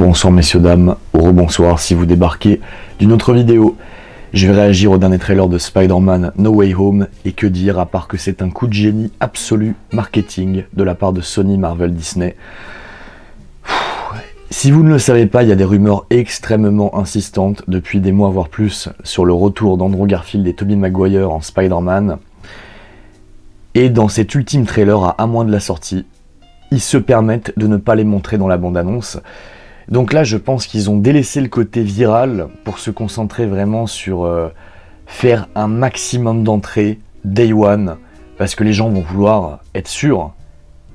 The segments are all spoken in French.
Bonsoir messieurs dames, ou rebonsoir si vous débarquez d'une autre vidéo. Je vais réagir au dernier trailer de Spider-Man No Way Home, et que dire à part que c'est un coup de génie absolu marketing de la part de Sony, Marvel, Disney. Si vous ne le savez pas, il y a des rumeurs extrêmement insistantes depuis des mois voire plus sur le retour d'Andrew Garfield et Tobey Maguire en Spider-Man. Et dans cet ultime trailer à un mois de la sortie, ils se permettent de ne pas les montrer dans la bande-annonce. Donc là, je pense qu'ils ont délaissé le côté viral pour se concentrer vraiment sur faire un maximum d'entrées Day One, parce que les gens vont vouloir être sûrs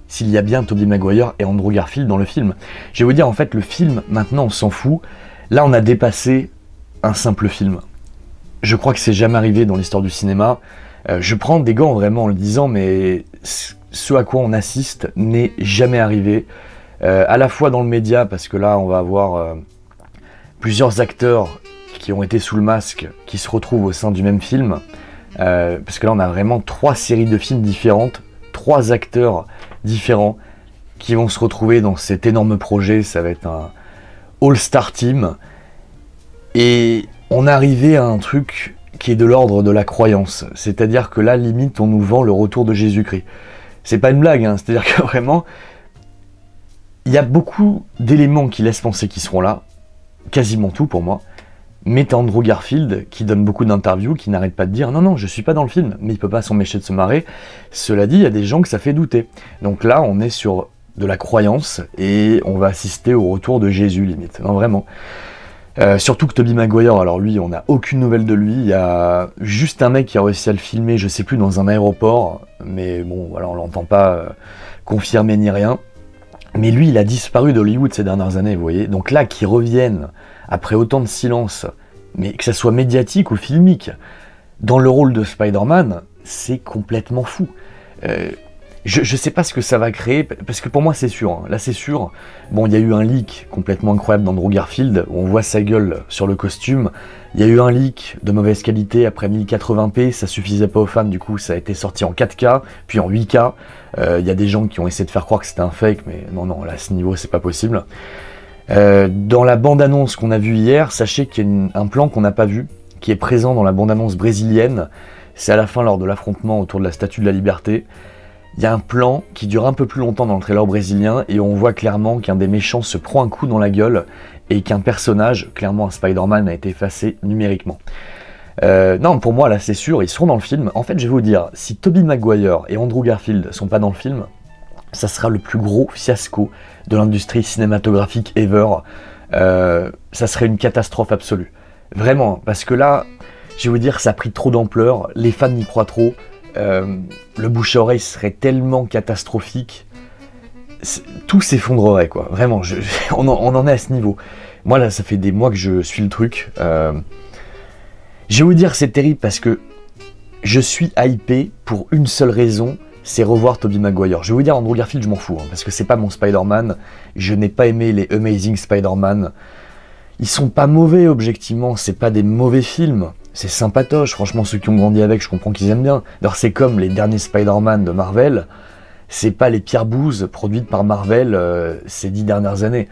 s'il y a bien Tobey Maguire et Andrew Garfield dans le film. Je vais vous dire, en fait, le film, maintenant, on s'en fout. Là, on a dépassé un simple film. Je crois que c'est jamais arrivé dans l'histoire du cinéma. Je prends des gants vraiment en le disant, mais ce à quoi on assiste n'est jamais arrivé. À la fois dans le média, parce que là, on va avoir plusieurs acteurs qui ont été sous le masque, qui se retrouvent au sein du même film. Parce que là, on a vraiment 3 séries de films différentes, 3 acteurs différents qui vont se retrouver dans cet énorme projet. Ça va être un all-star team. Et on est arrivé à un truc qui est de l'ordre de la croyance. C'est-à-dire que là, limite, on nous vend le retour de Jésus-Christ. C'est pas une blague, hein. C'est-à-dire que vraiment, il y a beaucoup d'éléments qui laissent penser qu'ils seront là. Quasiment tout pour moi. Mais t'as Andrew Garfield qui donne beaucoup d'interviews, qui n'arrête pas de dire « Non, non, je suis pas dans le film », mais il peut pas s'empêcher de se marrer. Cela dit, il y a des gens que ça fait douter. Donc là, on est sur de la croyance et on va assister au retour de Jésus, limite. Non, vraiment. Surtout que Tobey Maguire, alors lui, on n'a aucune nouvelle de lui. Il y a juste un mec qui a réussi à le filmer, je sais plus, dans un aéroport. Mais bon, voilà, on l'entend pas confirmer ni rien. Mais lui, il a disparu d'Hollywood ces dernières années, vous voyez. Donc là, qu'il revienne après autant de silence, mais que ça soit médiatique ou filmique, dans le rôle de Spider-Man, c'est complètement fou. Je sais pas ce que ça va créer, parce que pour moi c'est sûr, hein. Là c'est sûr. Bon, il y a eu un leak complètement incroyable d'Andrew Garfield, où on voit sa gueule sur le costume. Il y a eu un leak de mauvaise qualité après 1080p, ça suffisait pas aux fans, du coup ça a été sorti en 4K, puis en 8K. Il y a des gens qui ont essayé de faire croire que c'était un fake, mais non, non, là à ce niveau c'est pas possible. Dans la bande-annonce qu'on a vue hier, sachez qu'il y a un plan qu'on n'a pas vu, qui est présent dans la bande-annonce brésilienne. C'est à la fin, lors de l'affrontement autour de la Statue de la Liberté. Il y a un plan qui dure un peu plus longtemps dans le trailer brésilien, et on voit clairement qu'un des méchants se prend un coup dans la gueule, et qu'un personnage, clairement un Spider-Man, a été effacé numériquement. Non, pour moi, là c'est sûr, ils seront dans le film. En fait, je vais vous dire, si Tobey Maguire et Andrew Garfield sont pas dans le film, ça sera le plus gros fiasco de l'industrie cinématographique ever. Ça serait une catastrophe absolue. Vraiment, parce que là, je vais vous dire, ça a pris trop d'ampleur, les fans y croient trop, le bouche à oreille serait tellement catastrophique, tout s'effondrerait, quoi. Vraiment, on en est à ce niveau. Moi, là, ça fait des mois que je suis le truc. Je vais vous dire, c'est terrible parce que je suis hypé pour une seule raison, c'est revoir Tobey Maguire. Je vais vous dire, Andrew Garfield, je m'en fous, hein, parce que c'est pas mon Spider-Man. Je n'ai pas aimé les Amazing Spider-Man. Ils sont pas mauvais, objectivement, c'est pas des mauvais films. C'est sympatoche, franchement, ceux qui ont grandi avec, je comprends qu'ils aiment bien. D'ailleurs, c'est comme les derniers Spider-Man de Marvel. C'est pas les pires bouses produites par Marvel ces 10 dernières années.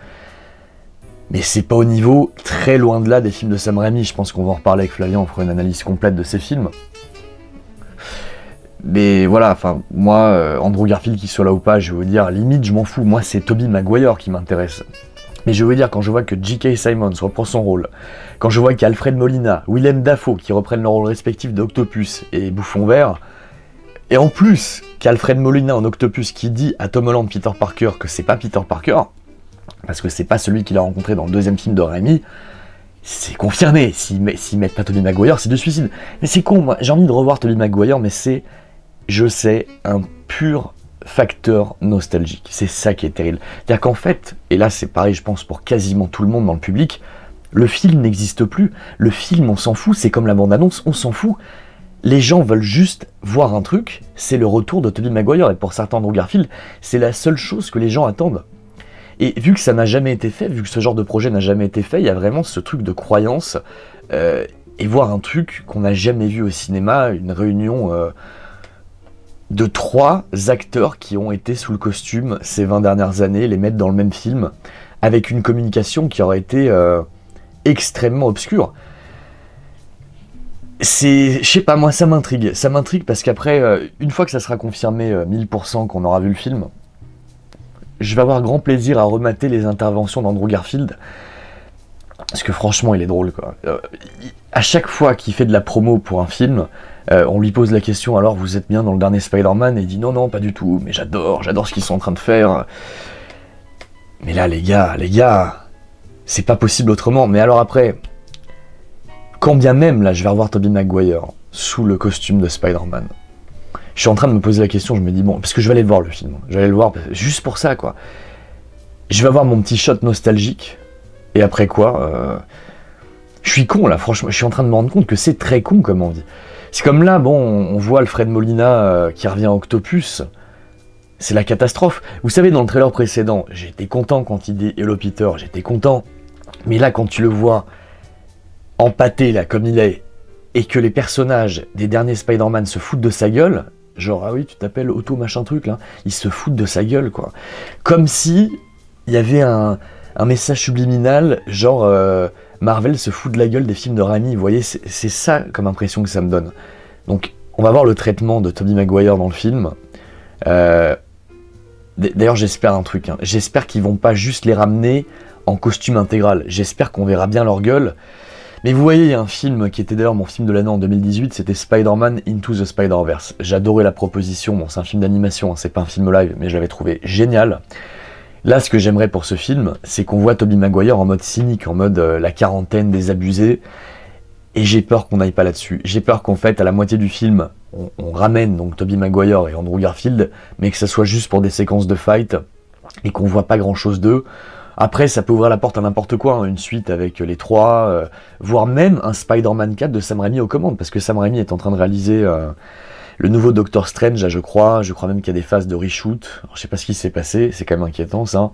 Mais c'est pas au niveau, très loin de là, des films de Sam Raimi. Je pense qu'on va en reparler avec Flavien, on fera une analyse complète de ces films. Mais voilà, enfin, moi, Andrew Garfield, qu'il soit là ou pas, je vais vous dire, limite, je m'en fous. Moi, c'est Tobey Maguire qui m'intéresse. Mais je vais vous dire, quand je vois que J.K. Simmons reprend son rôle, quand je vois qu'Alfred Molina, Willem Dafoe, qui reprennent leur rôle respectif d'Octopus et Bouffon Vert, et en plus, qu'Alfred Molina en Octopus qui dit à Tom Holland Peter Parker que c'est pas Peter Parker, parce que c'est pas celui qu'il a rencontré dans le deuxième film de Raimi, c'est confirmé. S'ils mettent pas Tobey Maguire, c'est du suicide. Mais c'est con, moi, j'ai envie de revoir Tobey Maguire, mais c'est, je sais, un pur facteur nostalgique. C'est ça qui est terrible. C'est-à-dire qu'en fait, et là c'est pareil, je pense, pour quasiment tout le monde dans le public, le film n'existe plus. Le film, on s'en fout, c'est comme la bande-annonce, on s'en fout. Les gens veulent juste voir un truc, c'est le retour de Tobey Maguire, et pour certains Andrew Garfield, c'est la seule chose que les gens attendent. Et vu que ça n'a jamais été fait, vu que ce genre de projet n'a jamais été fait, il y a vraiment ce truc de croyance, et voir un truc qu'on n'a jamais vu au cinéma, une réunion de 3 acteurs qui ont été sous le costume ces 20 dernières années, les mettre dans le même film, avec une communication qui aurait été extrêmement obscure. Je sais pas, moi ça m'intrigue parce qu'après, une fois que ça sera confirmé 1000% qu'on aura vu le film, je vais avoir grand plaisir à remater les interventions d'Andrew Garfield, parce que franchement il est drôle quoi. À chaque fois qu'il fait de la promo pour un film, on lui pose la question, alors vous êtes bien dans le dernier Spider-Man, et il dit non pas du tout, mais j'adore ce qu'ils sont en train de faire. Mais là les gars, c'est pas possible autrement. Mais alors après, quand bien même là je vais revoir Tobey Maguire sous le costume de Spider-Man, je suis en train de me poser la question, je me dis bon, parce que je vais aller le voir le film, je vais aller le voir juste pour ça quoi. Je vais avoir mon petit shot nostalgique, et après quoi, je suis con là, franchement, je suis en train de me rendre compte que c'est très con comme on dit. C'est comme là, bon, on voit Alfred Molina qui revient à Octopus, c'est la catastrophe. Vous savez, dans le trailer précédent, j'étais content quand il dit Hello Peter, j'étais content. Mais là, quand tu le vois empâté là comme il est, et que les personnages des derniers Spider-Man se foutent de sa gueule, genre ah oui, tu t'appelles Otto machin truc là, ils se foutent de sa gueule quoi. Comme si il y avait un message subliminal, genre Marvel se fout de la gueule des films de Raimi, vous voyez, c'est ça comme impression que ça me donne. Donc on va voir le traitement de Tobey Maguire dans le film. D'ailleurs j'espère un truc, hein. J'espère qu'ils vont pas juste les ramener en costume intégral, j'espère qu'on verra bien leur gueule. Mais vous voyez, il y a un film qui était d'ailleurs mon film de l'année en 2018, c'était Spider-Man Into the Spider-Verse. J'adorais la proposition, bon c'est un film d'animation, hein, c'est pas un film live, mais je l'avais trouvé génial. Là, ce que j'aimerais pour ce film, c'est qu'on voit Tobey Maguire en mode cynique, en mode la quarantaine, désabusé, et j'ai peur qu'on n'aille pas là-dessus. J'ai peur qu'en fait, à la moitié du film, on ramène donc Tobey Maguire et Andrew Garfield, mais que ça soit juste pour des séquences de fight, et qu'on voit pas grand-chose d'eux. Après, ça peut ouvrir la porte à n'importe quoi, hein, une suite avec les trois, voire même un Spider-Man 4 de Sam Raimi aux commandes, parce que Sam Raimi est en train de réaliser le nouveau Doctor Strange, là, je crois même qu'il y a des phases de reshoot. Alors, je sais pas ce qui s'est passé, c'est quand même inquiétant ça.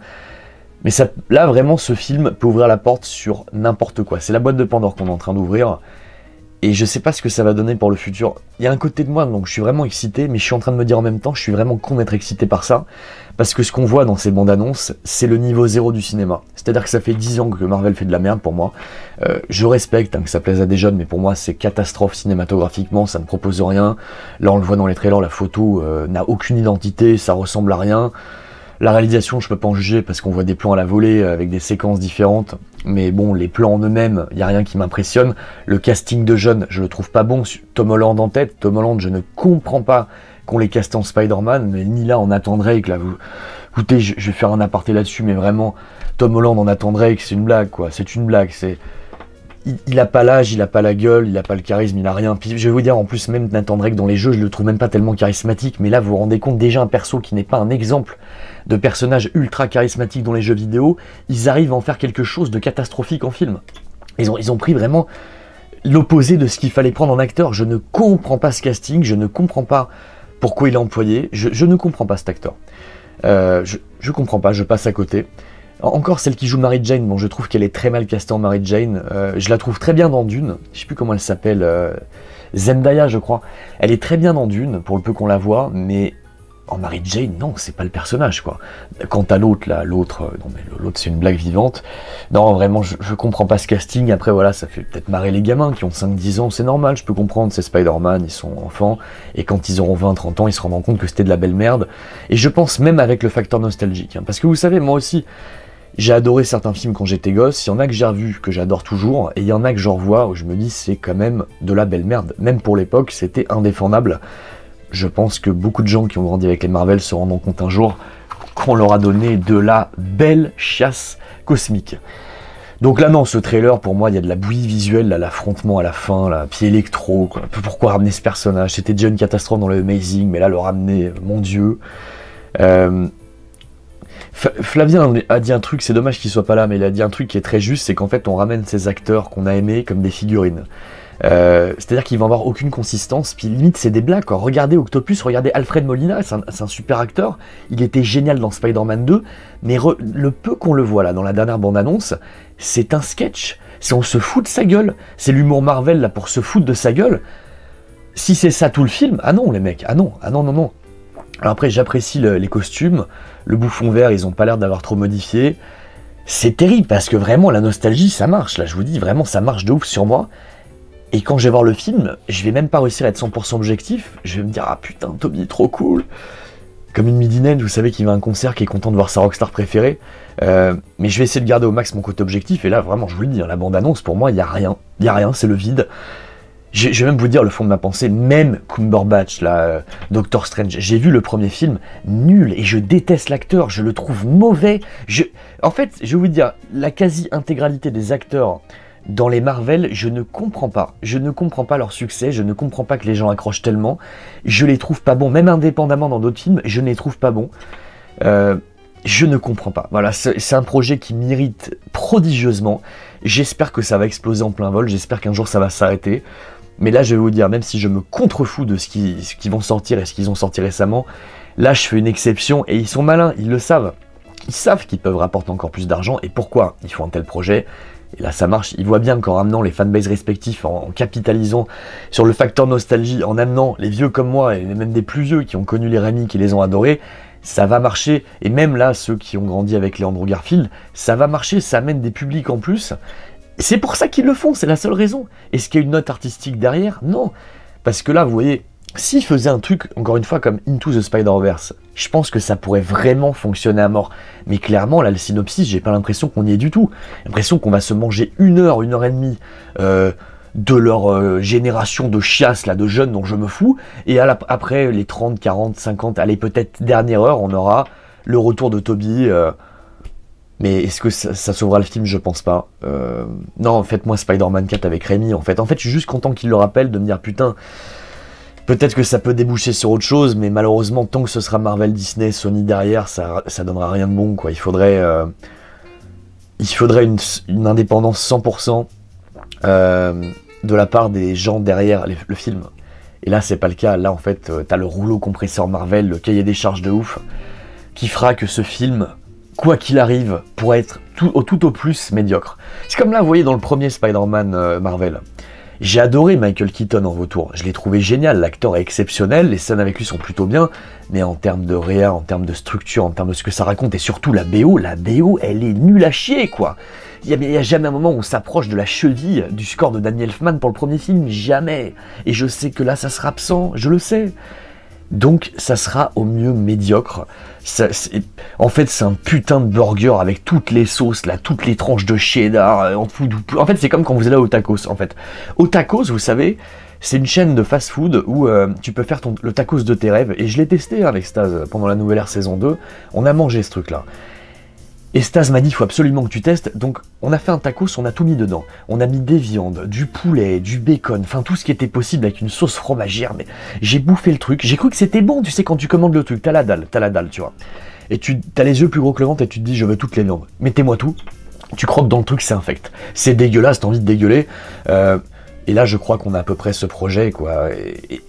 Mais ça, là, vraiment, ce film peut ouvrir la porte sur n'importe quoi. C'est la boîte de Pandore qu'on est en train d'ouvrir. Et je sais pas ce que ça va donner pour le futur. Il y a un côté de moi, donc je suis vraiment excité, mais je suis en train de me dire en même temps, je suis vraiment con d'être excité par ça. Parce que ce qu'on voit dans ces bandes annonces, c'est le niveau zéro du cinéma. C'est-à-dire que ça fait 10 ans que Marvel fait de la merde pour moi. Je respecte hein, que ça plaise à des jeunes, mais pour moi c'est catastrophe cinématographiquement, ça ne propose rien. Là on le voit dans les trailers, la photo n'a aucune identité, ça ressemble à rien. La réalisation, je peux pas en juger parce qu'on voit des plans à la volée avec des séquences différentes. Mais bon, les plans en eux-mêmes, il n'y a rien qui m'impressionne. Le casting de jeunes, je le trouve pas bon. Tom Holland en tête. Tom Holland, je ne comprends pas qu'on les caste en Spider-Man, mais ni là en Nathan Drake. Là, écoutez, je vais faire un aparté là-dessus, mais vraiment, Tom Holland en Nathan Drake, c'est une blague, quoi. C'est une blague. Il a pas l'âge, il a pas la gueule, il a pas le charisme, il a rien. Puis je vais vous dire, en plus, même Nathan Drake dans les jeux, je le trouve même pas tellement charismatique. Mais là, vous vous rendez compte, déjà un perso qui n'est pas un exemple de personnage ultra charismatique dans les jeux vidéo, ils arrivent à en faire quelque chose de catastrophique en film. Ils ont pris vraiment l'opposé de ce qu'il fallait prendre en acteur. Je ne comprends pas ce casting, je ne comprends pas pourquoi il est employé, je ne comprends pas cet acteur. Je comprends pas, je passe à côté. Encore celle qui joue Mary Jane, bon je trouve qu'elle est très mal castée en Mary Jane, je la trouve très bien dans Dune, je sais plus comment elle s'appelle, Zendaya je crois, elle est très bien dans Dune, pour le peu qu'on la voit, mais en Mary Jane, non, c'est pas le personnage, quoi. Quant à l'autre, là, l'autre c'est une blague vivante. Non, vraiment, je comprends pas ce casting. Après, voilà, ça fait peut-être marrer les gamins qui ont 5-10 ans, c'est normal, je peux comprendre, c'est Spider-Man, ils sont enfants, et quand ils auront 20-30 ans, ils se rendront compte que c'était de la belle merde. Et je pense même avec le facteur nostalgique, hein, parce que vous savez, moi aussi, j'ai adoré certains films quand j'étais gosse, il y en a que j'ai revus, que j'adore toujours, et il y en a que je revois où je me dis, c'est quand même de la belle merde. Même pour l'époque, c'était indéfendable. Je pense que beaucoup de gens qui ont grandi avec les Marvel se rendront compte un jour qu'on leur a donné de la belle chiasse cosmique. Donc là non, ce trailer, pour moi, il y a de la bouillie visuelle, là, l'affrontement à la fin, là, puis électro, quoi. Pourquoi ramener ce personnage? C'était déjà une catastrophe dans le Amazing, mais là, le ramener, mon Dieu. Flavien a dit un truc, c'est dommage qu'il soit pas là, mais il a dit un truc qui est très juste, c'est qu'en fait, on ramène ces acteurs qu'on a aimés comme des figurines. C'est-à-dire qu'ils vont avoir aucune consistance, puis limite c'est des blagues quoi. Regardez Octopus, regardez Alfred Molina, c'est un super acteur, il était génial dans Spider-Man 2, mais le peu qu'on le voit là dans la dernière bande-annonce, c'est un sketch, on se fout de sa gueule, c'est l'humour Marvel là pour se foutre de sa gueule. Si c'est ça tout le film, ah non les mecs, ah non. Alors après j'apprécie les costumes, le bouffon vert ils ont pas l'air d'avoir trop modifié. c'est terrible parce que vraiment la nostalgie ça marche, là je vous dis vraiment ça marche de ouf sur moi. Et quand je vais voir le film, je vais même pas réussir à être 100% objectif, je vais me dire ah putain Toby trop cool. Comme une midinette, vous savez qu'il va à un concert, qui est content de voir sa rockstar préférée. Mais je vais essayer de garder au max mon côté objectif, et là vraiment je vous le dis, la bande-annonce pour moi il y a rien, c'est le vide. Je vais même vous dire le fond de ma pensée, même Cumberbatch, là, Doctor Strange, j'ai vu le premier film, nul, et je déteste l'acteur, je le trouve mauvais. En fait, je vais vous dire, la quasi-intégralité des acteurs dans les Marvel, je ne comprends pas. Je ne comprends pas leur succès, je ne comprends pas que les gens accrochent tellement. Je les trouve pas bons, même indépendamment dans d'autres films, je ne les trouve pas bons. Je ne comprends pas. Voilà, c'est un projet qui m'irrite prodigieusement. J'espère que ça va exploser en plein vol, j'espère qu'un jour ça va s'arrêter. Mais là, je vais vous dire, même si je me contrefous de ce qui vont sortir et ce qu'ils ont sorti récemment, là, je fais une exception et ils sont malins, ils le savent. Ils savent qu'ils peuvent rapporter encore plus d'argent et pourquoi ils font un tel projet. Et là, ça marche. Ils voient bien qu'en ramenant les fanbases respectifs, en capitalisant sur le facteur nostalgie, en amenant les vieux comme moi et même des plus vieux qui ont connu les Raimi, qui les ont adorés, ça va marcher. Et même là, ceux qui ont grandi avec les Andrew Garfield, ça va marcher, ça amène des publics en plus. C'est pour ça qu'ils le font, c'est la seule raison. Est-ce qu'il y a une note artistique derrière? Non. Parce que là, vous voyez, s'ils faisaient un truc, encore une fois, comme Into the Spider-Verse, je pense que ça pourrait vraiment fonctionner à mort. Mais clairement, là, le synopsis, j'ai pas l'impression qu'on y est du tout. J'ai l'impression qu'on va se manger 1 heure et demie de leur génération de chiasses, là, de jeunes dont je me fous. Et après, les 30, 40, 50, allez, peut-être dernière heure, on aura le retour de Toby... Mais est-ce que ça sauvera le film? Je pense pas. Non, faites-moi Spider-Man 4 avec Raimi, en fait. En fait, je suis juste content qu'il le rappelle, de me dire, putain, peut-être que ça peut déboucher sur autre chose, mais malheureusement, tant que ce sera Marvel, Disney, Sony derrière, ça donnera rien de bon, quoi. Il faudrait une indépendance 100% de la part des gens derrière le film. Et là, c'est pas le cas. Là, en fait, t'as le rouleau compresseur Marvel, le cahier des charges de ouf, qui fera que ce film... quoi qu'il arrive, pourrait être tout au plus médiocre. C'est comme là, vous voyez, dans le premier Spider-Man Marvel. J'ai adoré Michael Keaton en vautour. Je l'ai trouvé génial, l'acteur est exceptionnel, les scènes avec lui sont plutôt bien, mais en termes de réa, en termes de structure, en termes de ce que ça raconte, et surtout la BO, elle est nulle à chier, quoi. Il n'y a jamais un moment où on s'approche de la cheville du score de Danny Elfman pour le premier film, jamais. Et je sais que là, ça sera absent, je le sais. Donc ça sera au mieux médiocre. En fait c'est un putain de burger avec toutes les sauces, là, toutes les tranches de cheddar. En fait c'est comme quand vous allez au tacos. En fait, au tacos, vous savez, c'est une chaîne de fast-food où tu peux faire le tacos de tes rêves. Et je l'ai testé avec Staz pendant la Nouvelle Ère saison 2. On a mangé ce truc-là. Et Staz m'a dit, il faut absolument que tu testes. Donc, on a fait un tacos, on a tout mis dedans. On a mis des viandes, du poulet, du bacon, enfin tout ce qui était possible avec une sauce fromagère. Mais j'ai bouffé le truc. J'ai cru que c'était bon, tu sais, quand tu commandes le truc. T'as la dalle, tu vois. Et t'as les yeux plus gros que le ventre et tu te dis, je veux toutes les viandes. Mettez-moi tout. Tu croques dans le truc, c'est infect. C'est dégueulasse, t'as envie de dégueuler. Et là, je crois qu'on a à peu près ce projet, quoi. Et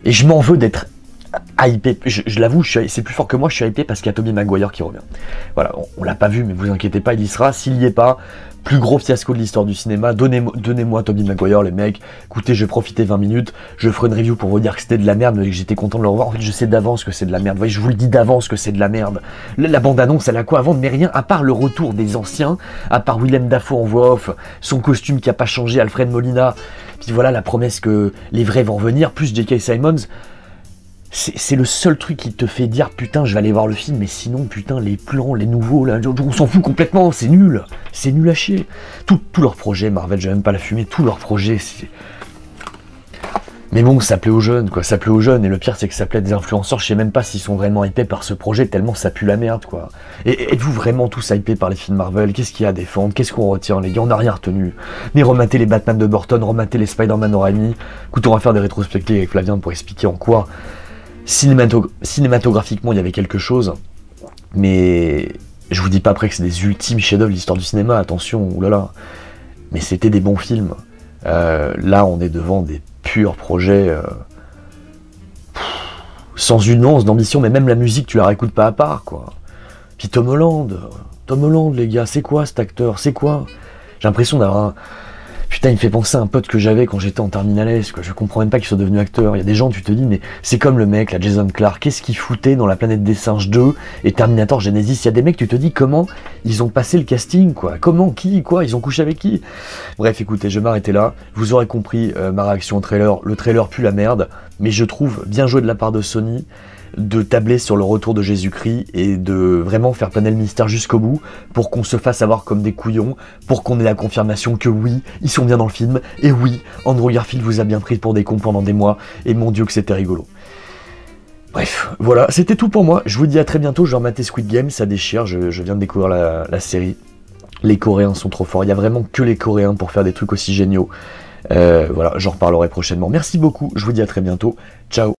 je m'en veux d'être... hypé, je l'avoue, c'est plus fort que moi, je suis hypé parce qu'il y a Tobey Maguire qui revient. Voilà, on l'a pas vu, mais vous inquiétez pas, il y sera. S'il y est pas, plus gros fiasco de l'histoire du cinéma, donnez-moi Tobey Maguire, les mecs. Écoutez, je vais profiter 20 minutes, je ferai une review pour vous dire que c'était de la merde, mais que j'étais content de le revoir. En fait, je sais d'avance que c'est de la merde. Vous voyez, je vous le dis d'avance que c'est de la merde. La bande-annonce, elle a quoi à vendre? Mais rien, à part le retour des anciens, à part Willem Dafoe en voix off, son costume qui a pas changé, Alfred Molina, puis voilà, la promesse que les vrais vont revenir, plus J.K. Simmons. C'est le seul truc qui te fait dire putain je vais aller voir le film, mais sinon putain les plans, les nouveaux là, on s'en fout complètement, c'est nul à chier. Tous leurs projets, Marvel, je vais même pas la fumer, tous leurs projets, mais bon, ça plaît aux jeunes quoi, ça plaît aux jeunes, et le pire c'est que ça plaît à des influenceurs, je sais même pas s'ils sont vraiment hypés par ce projet tellement ça pue la merde quoi. Et êtes-vous vraiment tous hypés par les films Marvel? Qu'est-ce qu'il y a à défendre? Qu'est-ce qu'on retient les gars? On n'a rien retenu. Mais rematez les Batman de Burton, rematez les Spider-Man de Raimi. Écoute, on va faire des rétrospectives avec Flavien pour expliquer en quoi cinématographiquement il y avait quelque chose, mais je vous dis pas après que c'est des ultimes chefs-d'œuvre de l'histoire du cinéma, attention, oulala, mais c'était des bons films. Là on est devant des purs projets sans une once d'ambition, mais même la musique tu la réécoutes pas à part quoi. Puis Tom Holland les gars, c'est quoi cet acteur, c'est quoi? J'ai l'impression d'avoir Putain, il me fait penser à un pote que j'avais quand j'étais en terminale S, quoi. Je comprends même pas qu'il soit devenu acteur. Il y a des gens, tu te dis, mais c'est comme le mec, là, Jason Clarke, qu'est-ce qu'il foutait dans La Planète des Singes 2 et Terminator Genesis? Il y a des mecs, tu te dis, comment ils ont passé le casting, quoi? Comment, qui, quoi? Ils ont couché avec qui? Bref, écoutez, je vais m'arrêter là. Vous aurez compris ma réaction au trailer. Le trailer pue la merde, mais je trouve bien joué de la part de Sony de tabler sur le retour de Jésus-Christ et de vraiment faire planer le mystère jusqu'au bout pour qu'on se fasse avoir comme des couillons, pour qu'on ait la confirmation que oui, ils sont bien dans le film, et oui, Andrew Garfield vous a bien pris pour des cons pendant des mois, et mon Dieu que c'était rigolo. Bref, voilà, c'était tout pour moi, je vous dis à très bientôt, je vais remater Squid Game, ça déchire, je viens de découvrir la série, les Coréens sont trop forts, il y a vraiment que les Coréens pour faire des trucs aussi géniaux, voilà, j'en reparlerai prochainement, merci beaucoup, je vous dis à très bientôt, ciao.